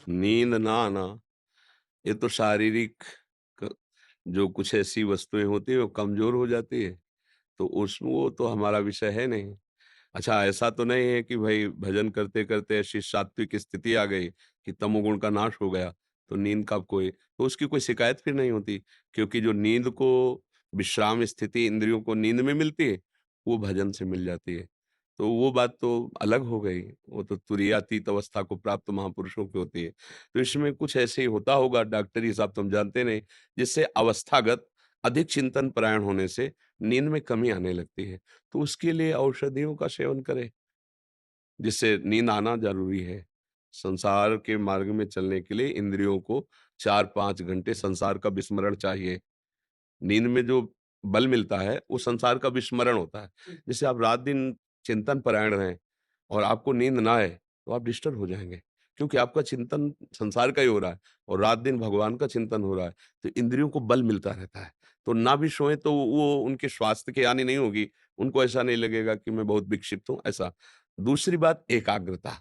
नींद ना आना, ये तो शारीरिक क जो कुछ ऐसी वस्तुएँ होती हैं वो कमज़ोर हो जाती है, तो उस वो तो हमारा विषय है नहीं। अच्छा, ऐसा तो नहीं है कि भई भजन करते-करते ऐसी सात्विक स्थिति आ गई कि तमोगुण का नाश हो गया, तो नींद का कोई तो उसकी कोई शिकायत फिर नहीं होती, क्योंकि जो नींद को विश्राम स्थिति इंद्रियों को नींद में मिलती है, वो भजन से मिल जाती है। तो वो बात तो अलग हो गई, वो तो तुरीयातीत अवस्था को प्राप्त महापुरुषों की होती है। तो इसमें कुछ ऐसे ही होता होगा, डॉक्टरी हिसाब तो हम जानते नहीं, जिससे अवस्थागत अधिक चिंतन परायण होने से नींद में कमी आने लगती है। तो उसके लिए औषधियों का सेवन करें, जिससे नींद आना ज़रूरी है। संसार के मार्ग में चलने के लिए इंद्रियों को 4-5 घंटे संसार का विस्मरण चाहिए। नींद में जो बल मिलता है, वो संसार का विस्मरण होता है। जैसे आप रात-दिन चिंतन परायण रहें और आपको नींद ना आए, तो आप डिस्टर्ब हो जाएँगे। क्योंकि आपका चिंतन संसार का ही हो रहा है और रात-दिन भगवान का चिंतन हो रहा है, तो इंद्रियों को बल मिलता रहता है। तो ना भी सोएँ तो वो उनके स्वास्थ्य की हानि नहीं होगी, उनको ऐसा नहीं लगेगा कि मैं बहुत विक्षिप्त हूँ, ऐसा। दूसरी बात एकाग्रता।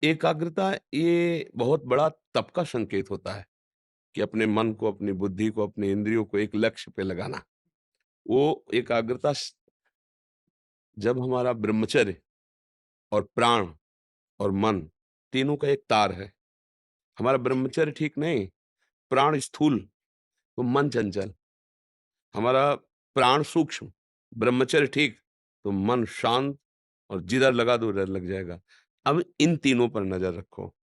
एकाग्रता ये बहुत बड़ा तप का संकेत होता है कि अपने मन को, अपनी बुद्धि को, अपने इंद्रियों को एक लक्ष्य पे लगाना। वो एकाग्रता जब हमारा ब्रह्मचर्य और प्राण और मन तीनों का एक तार है। हमारा ब्रह्मचर्य ठीक नहीं, प्राण स्थूल तो मन चंचल। हमारा प्राण सूक्ष्म, ब्रह्मचर्य ठीक तो मन शांत, और जिधर लगा दो उधर लग जाएगा। अब इन तीनों पर नजर रखो।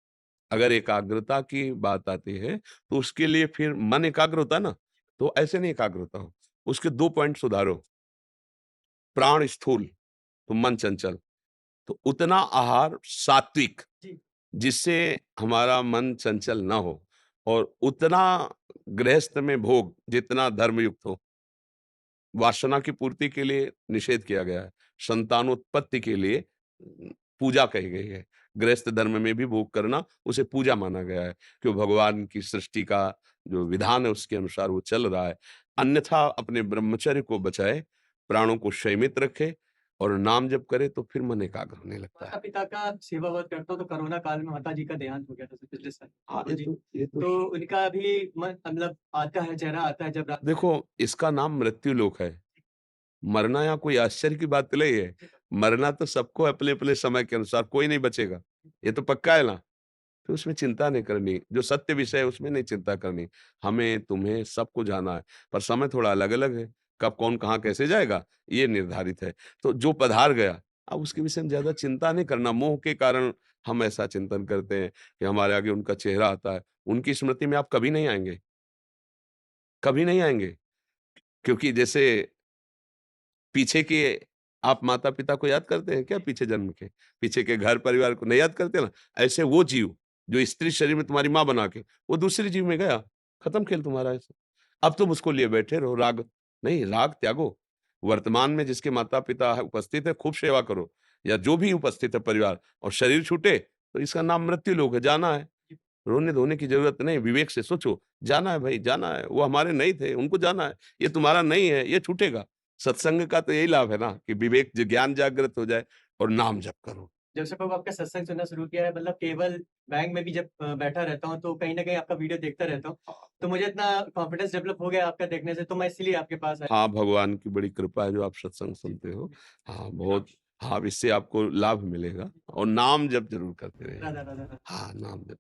अगर एकाग्रता की बात आती है, तो उसके लिए फिर मन एकाग्र होता है ना, तो ऐसे नहीं एकाग्र होता हो। उसके 2 पॉइंट सुधारो, प्राण स्थूल तो मन चंचल। तो उतना आहार सात्विक, जिससे हमारा मन चंचल ना हो, और उतना गृहस्थ में भोग जितना धर्मयुक्त हो। वासना की पूर्ति के लिए निषेध किया गया है, संतानोत्पत्ति के लिए पूजा कही गई है। गृहस्थ धर्म में भी भोग करना उसे पूजा माना गया है, कि भगवान की सृष्टि का जो विधान है उसके अनुसार वो चल रहा है। अन्यथा अपने ब्रह्मचर्य को बचाए, प्राणों को संयमित रखे और नाम जप करे, तो फिर मन एकाग्र होने लगता है। माता-पिता का सेवा बहुत करता हूँ, तो कोरोना काल में माताजी का देहांत हो गया था पिछले साल। हाँ, तो जी, ये तो तो उनका भी मन मतलब आता है, चेहरा आता है जब रात देखो, इसका नाम मृत्यु लोक है। मरना यहाँ कोई आश्चर्य की बात नहीं है। मरना तो सबको अपने-अपने समय के अनुसार, कोई नहीं बचेगा। ये तो पक्का है ना? तो उसमें चिंता नहीं करनी, जो सत्य विषय है उसमें नहीं चिंता करनी। हमें, तुम्हें, सबको जाना है, पर समय थोड़ा अलग-अलग है। कब कौन कहाँ कैसे जाएगा, ये निर्धारित है। तो जो पधार गया, अब उसके विषय में ज़्यादा चिंता नहीं करना। मोह के कारण हम ऐसा चिंतन करते हैं कि हमारे आगे उनका चेहरा आता है। उनकी स्मृति में आप कभी नहीं आएँगे, कभी नहीं आएँगे। क्योंकि जैसे पीछे के आप माता-पिता को याद करते हैं क्या, पीछे जन्म के? पीछे के घर परिवार को नहीं याद करते ना? ऐसे वो जीव, जो स्त्री शरीर में तुम्हारी माँ बना के, वो दूसरे जीव में गया, खत्म खेल तुम्हारा ऐसे। अब तुम उसको लिए बैठे रहो, राग नहीं, राग त्यागो। वर्तमान में जिसके माता-पिता है उपस्थित है, खूब सेवा करो, या जो भी उपस्थित है परिवार, और शरीर छूटे, तो इसका नाम मृत्यु लोक है, जाना है। रोने-धोने की ज़रूरत नहीं, विवेक से सोचो, जाना है भई, जाना है। वो हमारे नहीं थे, उनको जाना है। ये तुम्हारा नहीं है, ये छूटेगा। सत्संग का तो यही लाभ है ना, कि विवेक ज्ञान जागृत हो जाए और नाम जप करो। जब से मैं आपका सत्संग सुनना शुरू किया है, मतलब केवल बैंक में भी जब बैठा रहता हूँ, तो कहीं न कहीं आपका वीडियो देखता रहता हूँ। तो मुझे इतना कॉन्फिडेंस डेवलप हो गया आपका देखने से, तो मैं इसीलिए आपके पास आया। हाँ, भगवान की बड़ी कृपा है जो आप सत्संग जी, सुनते हो। हाँ, हाँ, बहुत। हाँ, इससे आपको लाभ मिलेगा, और नाम जप ज़रूर करते रहिएगा। राधा, राधा, राधा। हाँ, नाम जप।